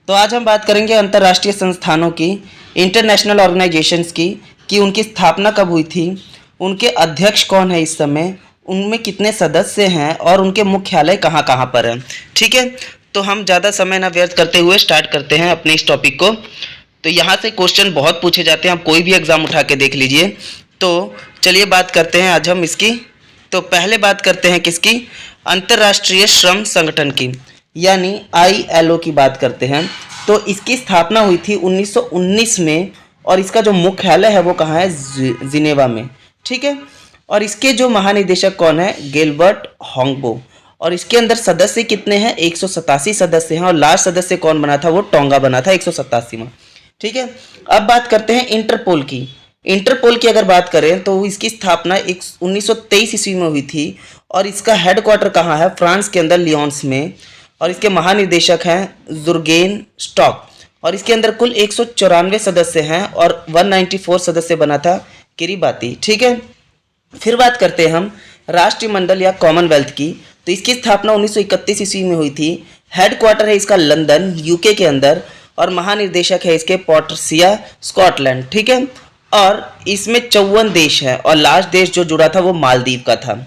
तो आज हम बात करेंगे अंतर्राष्ट्रीय संस्थानों की, इंटरनेशनल ऑर्गेनाइजेशंस की, कि उनकी स्थापना कब हुई थी, उनके अध्यक्ष कौन है इस समय, उनमें कितने सदस्य हैं और उनके मुख्यालय कहाँ कहाँ पर हैं। ठीक है, तो हम ज़्यादा समय ना व्यर्थ करते हुए स्टार्ट करते हैं अपने इस टॉपिक को। तो यहाँ से क्वेश्चन बहुत पूछे जाते हैं, आप कोई भी एग्ज़ाम उठा के देख लीजिए। तो चलिए बात करते हैं आज हम इसकी। तो पहले बात करते हैं किसकी, अंतर्राष्ट्रीय श्रम संगठन की, यानी ILO की बात करते हैं। तो इसकी स्थापना हुई थी 1919 में और इसका जो मुख्यालय है वो कहाँ है, जिनेवा में। ठीक है, और इसके जो महानिदेशक कौन है, गिलबर्ट हॉन्गबो। और इसके अंदर सदस्य कितने हैं, 187 सदस्य हैं। और लास्ट सदस्य कौन बना था, वो टोंगा बना था 187वां। ठीक है, अब बात करते हैं इंटरपोल की। इंटरपोल की अगर बात करें तो इसकी स्थापना 1923 ईस्वी में हुई थी और इसका हेडक्वार्टर कहाँ है, फ्रांस के अंदर लियोन्स में। और इसके महानिदेशक हैं जुर्गेन स्टॉक। और इसके अंदर कुल 194 सदस्य हैं और 194 सदस्य बना था किरीबाती। ठीक है, फिर बात करते हैं हम राष्ट्रमंडल या कॉमनवेल्थ की। तो इसकी स्थापना 1931 ईस्वी में हुई थी। हेडक्वार्टर है इसका लंदन UK के अंदर और महानिदेशक है इसके पोर्टसिया स्कॉटलैंड। ठीक है, और इसमें 54 देश हैं और लास्ट देश जो जुड़ा था वो मालदीव का था।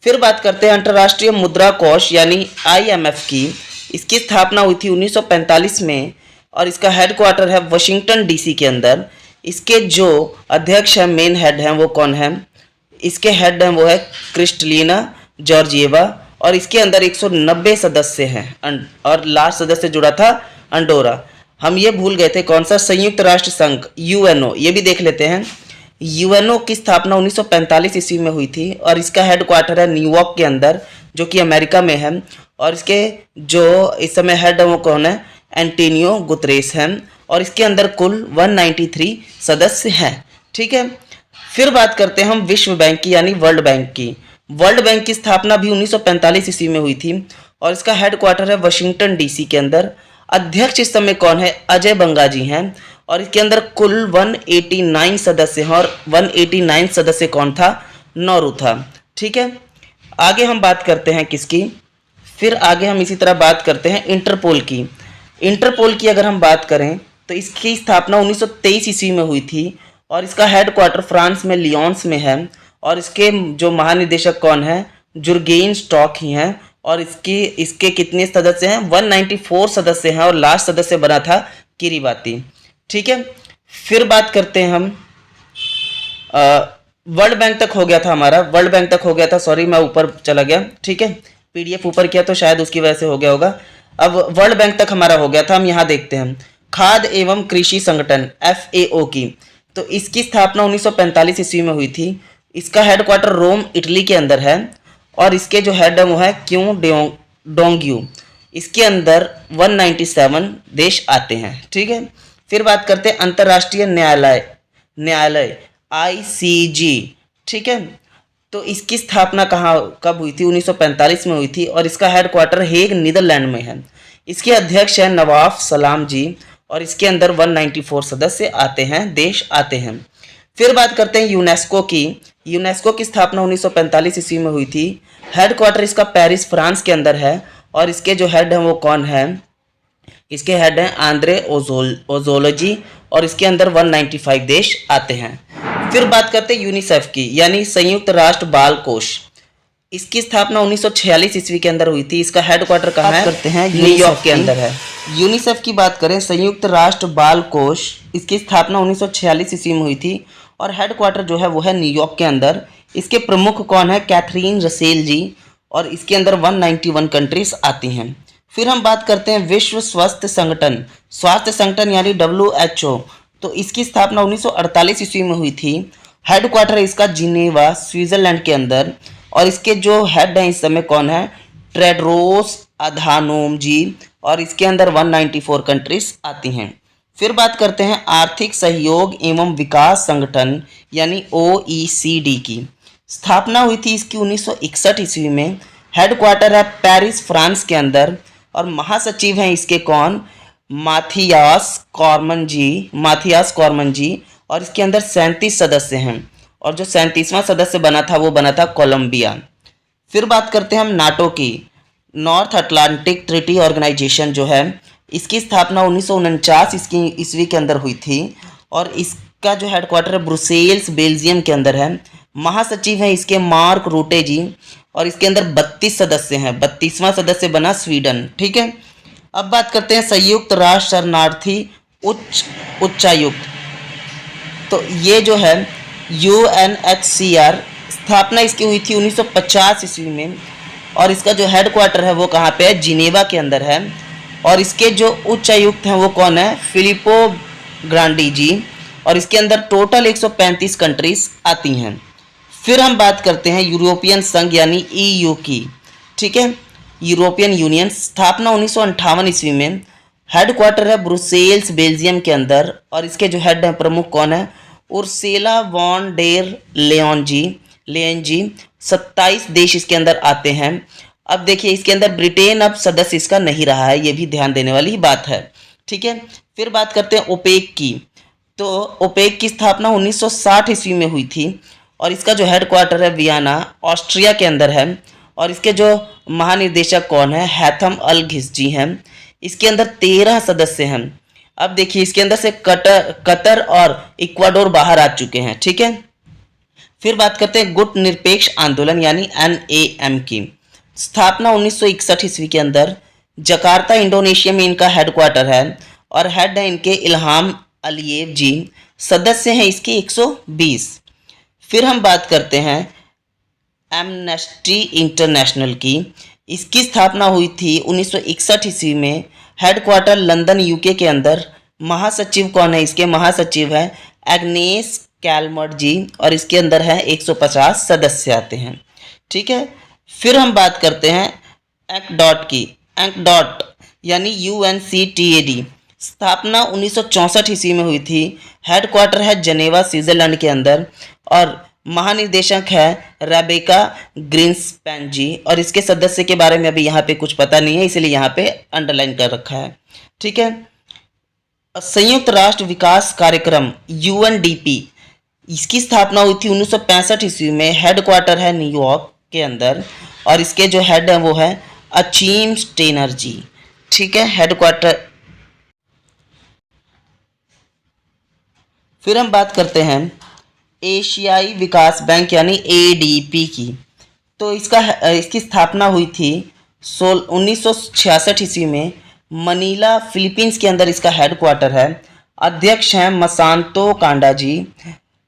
फिर बात करते हैं अंतर्राष्ट्रीय मुद्रा कोष यानी IMF की। इसकी स्थापना हुई थी 1945 में और इसका हेडक्वार्टर है वाशिंगटन DC के अंदर। इसके जो अध्यक्ष हैं, मेन हेड हैं, वो कौन है, इसके हेड हैं वो है क्रिस्टलिना जॉर्जिएवा। और इसके अंदर 190 सदस्य हैं और लास्ट सदस्य जुड़ा था अंडोरा। हम ये भूल गए थे कौन सा, संयुक्त राष्ट्र संघ UNO, ये भी देख लेते हैं। UNO की स्थापना 1945 ईस्वी में हुई थी और इसका हेडक्वार्टर है न्यूयॉर्क के अंदर जो कि अमेरिका में है। और इसके जो इस समय हेड है वो कौन है, एंटोनियो गुतरेस हैं। और इसके अंदर कुल 193 सदस्य हैं। ठीक है, फिर बात करते हैं हम विश्व बैंक की यानी वर्ल्ड बैंक की। वर्ल्ड बैंक की स्थापना भी 1945 ईस्वी में हुई थी और इसका हेडक्वार्टर है वाशिंगटन DC के अंदर। अध्यक्ष इस समय कौन है, अजय बंगा जी हैं। और इसके अंदर कुल 189 सदस्य हैं और 189 सदस्य कौन था, नौरू था। ठीक है, आगे हम बात करते हैं किसकी, फिर आगे हम इसी तरह बात करते हैं इंटरपोल की। इंटरपोल की अगर हम बात करें तो इसकी स्थापना 1923 ईस्वी में हुई थी और इसका हेडक्वार्टर फ्रांस में लियोन्स में है। और इसके जो महानिदेशक कौन है, जुर्गेन स्टॉक ही हैं। और इसके कितने सदस्य हैं, 194 सदस्य हैं और लास्ट सदस्य बना था किरीबाती। ठीक है, फिर बात करते हैं हम वर्ल्ड बैंक तक हो गया था हमारा, वर्ल्ड बैंक तक हो गया था, सॉरी मैं ऊपर चला गया। ठीक है, PDF ऊपर किया तो शायद उसकी वजह से हो गया होगा। अब वर्ल्ड बैंक तक हमारा हो गया था, हम यहाँ देखते हैं खाद्य एवं कृषि संगठन FAO की। तो इसकी स्थापना 1945 ईस्वी में हुई थी। इसका हेडक्वार्टर रोम इटली के अंदर है और इसके जो हेड है वो है क्यों डोंग्यू। इसके अंदर 197 देश आते हैं। ठीक है, फिर बात करते हैं अंतर्राष्ट्रीय न्यायालय ICJ। ठीक है, तो इसकी स्थापना कब हुई थी, 1945 में हुई थी और इसका हेडक्वार्टर हेग नीदरलैंड में है। इसके अध्यक्ष हैं नवाफ सलाम जी और इसके अंदर 194 सदस्य आते हैं, देश आते हैं। फिर बात करते हैं यूनेस्को की। यूनेस्को की स्थापना 1945 ईस्वी में हुई थी। हेडक्वार्टर इसका पेरिस फ्रांस के अंदर है और इसके जो हेड हैं वो कौन है, इसके हेड हैं आंद्रे ओजोलॉजी और इसके अंदर 195 देश आते हैं। फिर बात करते हैं यूनिसेफ की यानी संयुक्त राष्ट्र बाल कोष। इसकी स्थापना 1946 ईस्वी के अंदर हुई थी। इसका हेडक्वार्टर कहाँ है, करते हैं न्यूयॉर्क के अंदर है। यूनिसेफ की बात करें, संयुक्त राष्ट्र बाल कोष, इसकी स्थापना 1946 ईस्वी में हुई थी और हेडक्वार्टर जो है वो है न्यूयॉर्क के अंदर। इसके प्रमुख कौन है, कैथरीन रसेल जी और इसके अंदर 191 कंट्रीज आती हैं। फिर हम बात करते हैं विश्व स्वास्थ्य संगठन यानी WHO। तो इसकी स्थापना 1948 ईस्वी में हुई थी। हेडक्वार्टर इसका जिनेवा स्विट्जरलैंड के अंदर और इसके जो हेड हैं इस समय कौन है, टेड्रोस अधानोम जी और इसके अंदर 194 कंट्रीज आती हैं। फिर बात करते हैं आर्थिक सहयोग एवं विकास संगठन यानी OECD की। स्थापना हुई थी इसकी 1961 ईस्वी में। हेडक्वार्टर है पेरिस फ्रांस के अंदर और महासचिव हैं इसके कौन, माथियास कॉर्मन जी और इसके अंदर 37 सदस्य हैं और जो 37वां सदस्य बना था वो बना था कोलंबिया। फिर बात करते हैं हम नाटो की, नॉर्थ अटलांटिक ट्रीटी ऑर्गेनाइजेशन जो है इसकी स्थापना 1949 इसकी ईस्वी के अंदर हुई थी और इसका जो हेडक्वार्टर है ब्रुसेल्स बेल्जियम के अंदर है। महासचिव हैं इसके मार्क रूटे जी और इसके अंदर 32 सदस्य हैं। 32वां सदस्य बना स्वीडन। ठीक है, अब बात करते हैं संयुक्त राष्ट्र शरणार्थी उच्चायुक्त। तो ये जो है UNHCR, स्थापना इसकी हुई थी 1950 ईस्वी में और इसका जो हेडक्वार्टर है वो कहाँ पे है? जिनेवा के अंदर है। और इसके जो उच्चायुक्त हैं वो कौन है? फिलिपो ग्रांडी जी। और इसके अंदर टोटल 135 कंट्रीज आती हैं। फिर हम बात करते हैं यूरोपियन संघ यानी EU की। ठीक है, यूरोपियन यूनियन, स्थापना 1958 ईस्वी में, हेडक्वार्टर है ब्रुसेल्स बेल्जियम के अंदर और इसके जो हेड हैं प्रमुख कौन है? उर्सुला वॉन डेर लेयन जी। 27 देश इसके अंदर आते हैं। अब देखिए इसके अंदर ब्रिटेन अब सदस्य इसका नहीं रहा है, ये भी ध्यान देने वाली ही बात है। ठीक है, फिर बात करते हैं ओपेक की। तो ओपेक की स्थापना 1960 ईस्वी में हुई थी और इसका जो हेडक्वार्टर है वियना ऑस्ट्रिया के अंदर है और इसके जो महानिदेशक कौन है? हैथम अल घिस्जी हैं। इसके अंदर 13 सदस्य हैं। अब देखिए इसके अंदर से कतर और इक्वाडोर बाहर आ चुके हैं। ठीक है, फिर बात करते हैं गुट निरपेक्ष आंदोलन यानी NAM की। स्थापना 1961 ईस्वी के अंदर, जकार्ता इंडोनेशिया में इनका हेडक्वार्टर है और हेड है इनके इल्हाम अलियेव जी। सदस्य हैं इसके 120। फिर हम बात करते हैं एमनेस्टी इंटरनेशनल की। इसकी स्थापना हुई थी 1961 ईस्वी में, हेडक्वार्टर लंदन UK के अंदर। महासचिव कौन है? इसके महासचिव है एग्नेस कैलमर्ट जी और इसके अंदर है 150 सदस्य आते हैं। ठीक है, फिर हम बात करते हैं ECDOT की। ECDOT यानी UNCTAD, स्थापना 1964 ईस्वी में हुई थी। हेडक्वार्टर है जनेवा स्विट्जरलैंड के अंदर और महानिदेशक है रेबेका ग्रीन्सपैन जी और इसके सदस्य के बारे में अभी यहाँ पे कुछ पता नहीं है, इसलिए यहाँ पे अंडरलाइन कर रखा है। ठीक है, संयुक्त राष्ट्र विकास कार्यक्रम UNDP, इसकी स्थापना हुई थी 1965 ईस्वी में। हेडक्वार्टर है न्यूयॉर्क के अंदर और इसके जो हेड है वो है अचीम स्टेनर जी। ठीक है, हेडक्वार्टर। फिर हम बात करते हैं एशियाई विकास बैंक यानी ADP की। तो इसकी स्थापना हुई थी 1966 ईस्वी में। मनीला फिलीपींस के अंदर इसका हेडक्वार्टर है। अध्यक्ष हैं मसांतो कांडा जी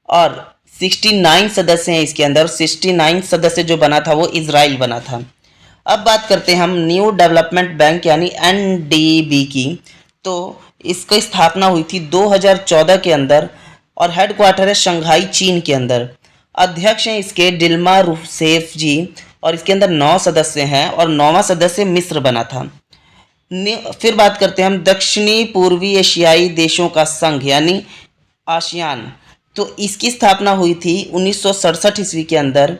और 69 सदस्य हैं इसके अंदर। 69 सदस्य जो बना था वो इजराइल बना था। अब बात करते हैं हम न्यू डेवलपमेंट बैंक यानी NDB की। तो इसकी स्थापना हुई थी 2014 के अंदर और हेडक्वार्टर है शंघाई चीन के अंदर। अध्यक्ष हैं इसके डिल्मा रूसेफ जी और इसके अंदर 9 सदस्य हैं और 9वां सदस्य मिस्र बना था। फिर बात करते हैं हम दक्षिणी पूर्वी एशियाई देशों का संघ यानी आसियान। तो इसकी स्थापना हुई थी 1967 ईस्वी के अंदर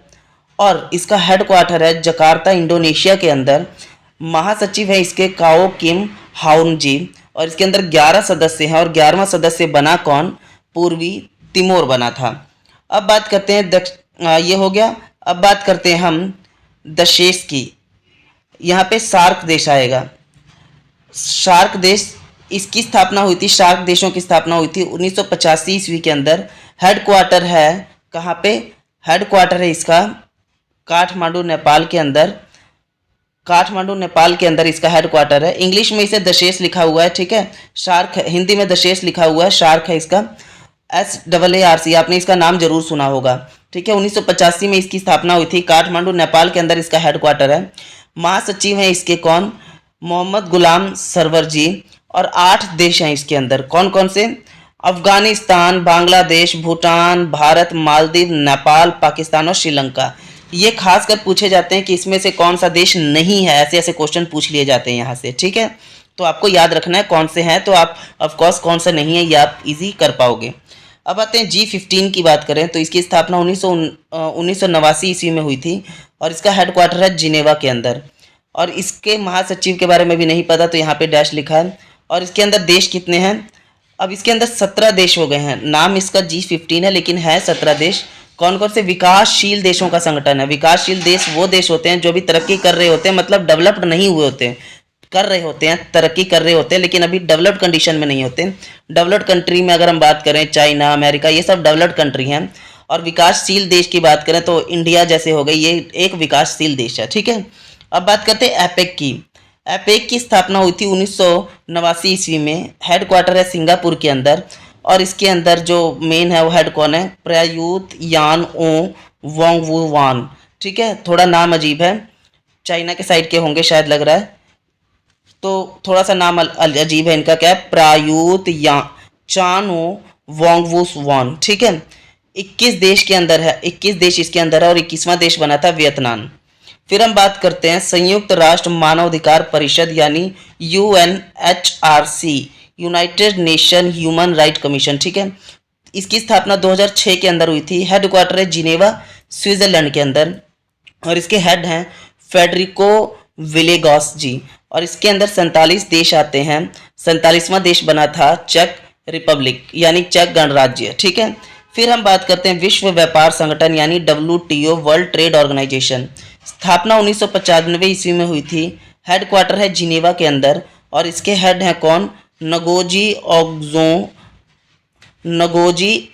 और इसका हेडक्वार्टर है जकार्ता इंडोनेशिया के अंदर। महासचिव है इसके काओ किम हाउन जी और इसके अंदर 11 सदस्य हैं और 11वां सदस्य बना कौन? पूर्वी तिमोर बना था। अब बात करते हैं ये हो गया। अब बात करते हैं हम दशेश की। यहाँ पे सार्क देश आएगा। सार्क देश, इसकी स्थापना हुई थी, सार्क देशों की स्थापना हुई थी 1985 ईस्वी के अंदर। हेडक्वार्टर है कहाँ पे? हेडक्वार्टर है इसका काठमांडू नेपाल के अंदर। काठमांडू नेपाल के अंदर इसका हेडक्वार्टर है। इंग्लिश में इसे दशेश लिखा हुआ है। ठीक है, शार्क, हिंदी में दशेश लिखा हुआ है, शार्क है इसका SAARC, आपने इसका नाम जरूर सुना होगा। ठीक है, 1985 में इसकी स्थापना हुई थी। काठमांडू नेपाल के अंदर इसका हेडक्वार्टर है। महासचिव हैं इसके कौन? मोहम्मद गुलाम सरवर जी और 8 देश हैं इसके अंदर। कौन कौन से? अफगानिस्तान, बांग्लादेश, भूटान, भारत, मालदीव, नेपाल, पाकिस्तान और श्रीलंका। ये खासकर पूछे जाते हैं कि इसमें से कौन सा देश नहीं है, ऐसे ऐसे क्वेश्चन पूछ लिए जाते हैं यहाँ से। ठीक है, तो आपको याद रखना है कौन से हैं, तो आप ऑफकोर्स कौन सा नहीं है ये आप इजी कर पाओगे। अब आते हैं G15 की बात करें तो इसकी स्थापना 1989 ईस्वी में हुई थी और इसका हेडक्वार्टर है जिनेवा के अंदर और इसके महासचिव के बारे में भी नहीं पता तो यहाँ पे डैश लिखा है। और इसके अंदर देश कितने हैं? अब इसके अंदर 17 देश हो गए हैं। नाम इसका G15 है लेकिन है 17 देश। कौन कौन से? विकासशील देशों का संगठन है। विकासशील देश वो देश होते हैं जो भी तरक्की कर रहे होते हैं, मतलब डेवलप्ड नहीं हुए होते हैं, कर रहे होते हैं, तरक्की कर रहे होते हैं, लेकिन अभी डेवलप्ड कंडीशन में नहीं होते। डेवलप्ड कंट्री में अगर हम बात करें, चाइना, अमेरिका, ये सब डेवलप्ड कंट्री हैं। और विकासशील देश की बात करें तो इंडिया जैसे हो गई, ये एक विकासशील देश है। ठीक है, अब बात करते हैं एपेक की। एपेक की स्थापना हुई थी 1989 ईस्वी में। हेडक्वार्टर है सिंगापुर के अंदर, और इसके अंदर जो मेन है वो हेड कौन है? प्रयूत यान ओ वांगवुवान। ठीक है, थोड़ा नाम अजीब है, चाइना के साइड के होंगे शायद, लग रहा है, तो थोड़ा सा नाम अजीब है इनका। क्या है? प्रायूत या चानो वांगवुवान। ठीक है, 21 देश के अंदर है, 21 देश इसके अंदर है, और 21वां देश बना था वियतनाम। फिर हम बात करते हैं संयुक्त राष्ट्र मानवाधिकार परिषद यानी UNHRC, United nation human right commission. ठीक है, इसकी स्थापना 2006 के अंदर हुई थी। हेडक्वार्टर है जिनेवा, स्विट्जरलैंड के अंदर, और इसके हेड हैं फेडरिको विलेगॉस जी। और इसके अंदर 47 देश आते हैं। 47वां देश बना था चेक रिपब्लिक यानी चेक गणराज्य। ठीक है, फिर हम बात करते हैं विश्व व्यापार संगठन यानी WTO, वर्ल्ड ट्रेड ऑर्गेनाइजेशन। स्थापना 1995 ईस्वी में हुई थी। हेडक्वार्टर है जिनेवा के अंदर, और इसके हेड हैं कौन? Ngozi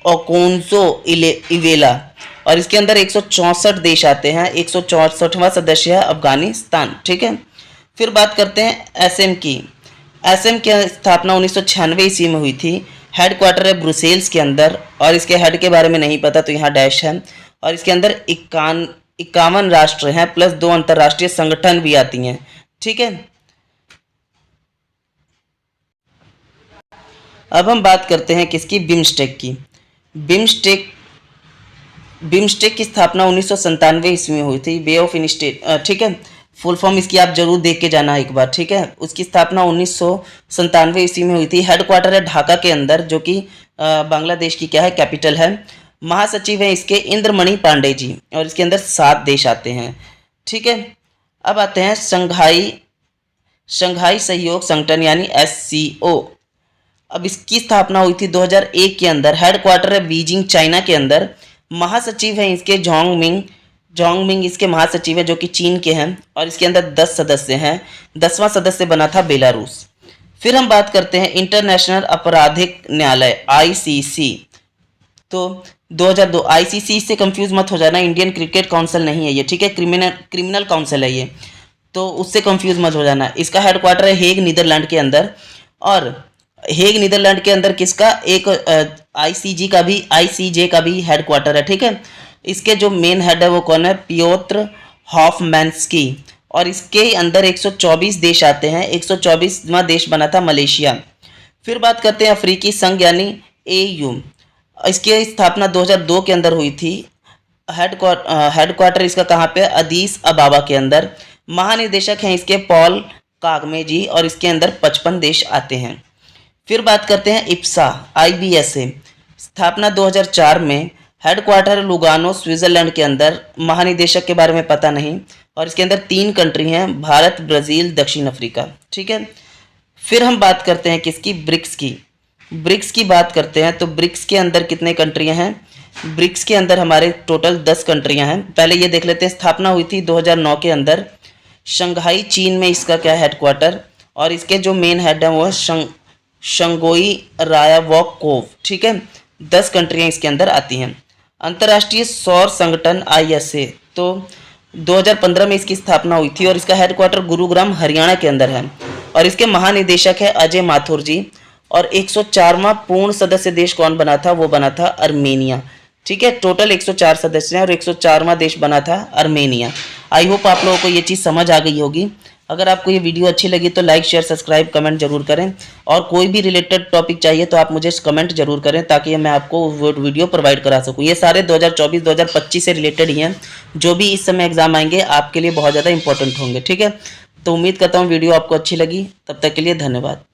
Okonjo Iweala. और इसके अंदर 164 देश आते हैं। 164वां सदस्य है अफगानिस्तान। ठीक है, फिर बात करते हैं एसएम की। एसएम की स्थापना 1996 ईस्वी में हुई थी। हेडक्वार्टर है ब्रुसेल्स के अंदर, और इसके हेड के बारे में नहीं पता तो यहाँ डैश है। और इसके अंदर 51 राष्ट्र हैं प्लस 2 अंतर्राष्ट्रीय संगठन भी आती हैं। ठीक है, अब हम बात करते हैं किसकी? बिम्स्टेक की। बिम्स्टेक की स्थापना 1997 ईस्वी में हुई थी। बे ऑफ इनिस्टेट। ठीक है, फुल फॉर्म इसकी आप जरूर देख के जाना एक बार। ठीक है, उसकी स्थापना 1997 ईस्वी में हुई थी। हेडक्वार्टर है ढाका के अंदर, जो कि बांग्लादेश की क्या है? कैपिटल है। महासचिव है इसके इंद्रमणि पांडे जी, और इसके अंदर 7 देश आते हैं। ठीक है, अब आते हैं शंघाई सहयोग संगठन यानी SCO। अब इसकी स्थापना हुई थी 2001 के अंदर। हेडक्वार्टर है बीजिंग, चाइना के अंदर। महासचिव हैं इसके जोंगमिंग इसके महासचिव है, जो कि चीन के हैं, और इसके अंदर 10 सदस्य हैं। 10वां सदस्य बना था बेलारूस। फिर हम बात करते हैं इंटरनेशनल आपराधिक न्यायालय ICC। तो 2002 ICC से कंफ्यूज मत हो जाना, इंडियन क्रिकेट काउंसिल नहीं है ये। ठीक है, क्रिमिनल काउंसिल है ये, तो उससे कंफ्यूज मत हो जाना। इसका हेडक्वार्टर है हेग, नीदरलैंड के अंदर। और हेग नीदरलैंड के अंदर किसका? एक ICJ का भी हेडक्वार्टर है। ठीक है, इसके जो मेन हेड है वो कौन है? पियोत्र हॉफमैन्स्की। और इसके अंदर 124 देश आते हैं। 124वां देश बना था मलेशिया। फिर बात करते हैं अफ्रीकी संघ यानी AU। इसकी स्थापना 2002 के अंदर हुई थी। हेडक्वार्टर इसका कहाँ पे? अदीस अबाबा के अंदर। महानिदेशक हैं इसके पॉल कागमे जी, और इसके अंदर 55 देश आते हैं। फिर बात करते हैं IBSA, IBSA। स्थापना 2004 में। हेडक्वार्टर लुगानो, स्विट्जरलैंड के अंदर। महानिदेशक के बारे में पता नहीं, और इसके अंदर 3 कंट्री हैं, भारत, ब्राज़ील, दक्षिण अफ्रीका। ठीक है, फिर हम बात करते हैं किसकी? ब्रिक्स की। ब्रिक्स की बात करते हैं तो ब्रिक्स के अंदर कितने कंट्रियां हैं? ब्रिक्स के अंदर हमारे टोटल 10 कंट्रियां हैं। पहले ये देख लेते हैं। स्थापना हुई थी 2009 के अंदर। शंघाई, चीन में इसका क्या हेडक्वार्टर, और इसके जो मेन हेड हैं वो शंगोई रायावोकोव। ठीक है, 10 कंट्रियां इसके अंदर आती हैं। अंतर्राष्ट्रीय सौर संगठन ISA, तो 2015 में इसकी स्थापना हुई थी, और इसका हेडक्वार्टर गुरुग्राम, हरियाणा के अंदर है। और इसके महानिदेशक है अजय माथुर जी। और 104वां पूर्ण सदस्य देश कौन बना था? वो बना था अर्मेनिया। ठीक है, टोटल 104 सदस्य हैं, और 104वां देश बना था अर्मेनिया। आई होप आप लोगों को ये चीज़ समझ आ गई होगी। अगर आपको ये वीडियो अच्छी लगी तो लाइक, शेयर, सब्सक्राइब, कमेंट जरूर करें। और कोई भी रिलेटेड टॉपिक चाहिए तो आप मुझे कमेंट जरूर करें, ताकि मैं आपको वो वीडियो प्रोवाइड करा सकूं। ये सारे 2024-2025 से रिलेटेड ही हैं। जो भी इस समय एग्जाम आएंगे आपके लिए बहुत ज़्यादा इंपॉर्टेंट होंगे। ठीक है, तो उम्मीद करता हूँ वीडियो आपको अच्छी लगी। तब तक के लिए धन्यवाद।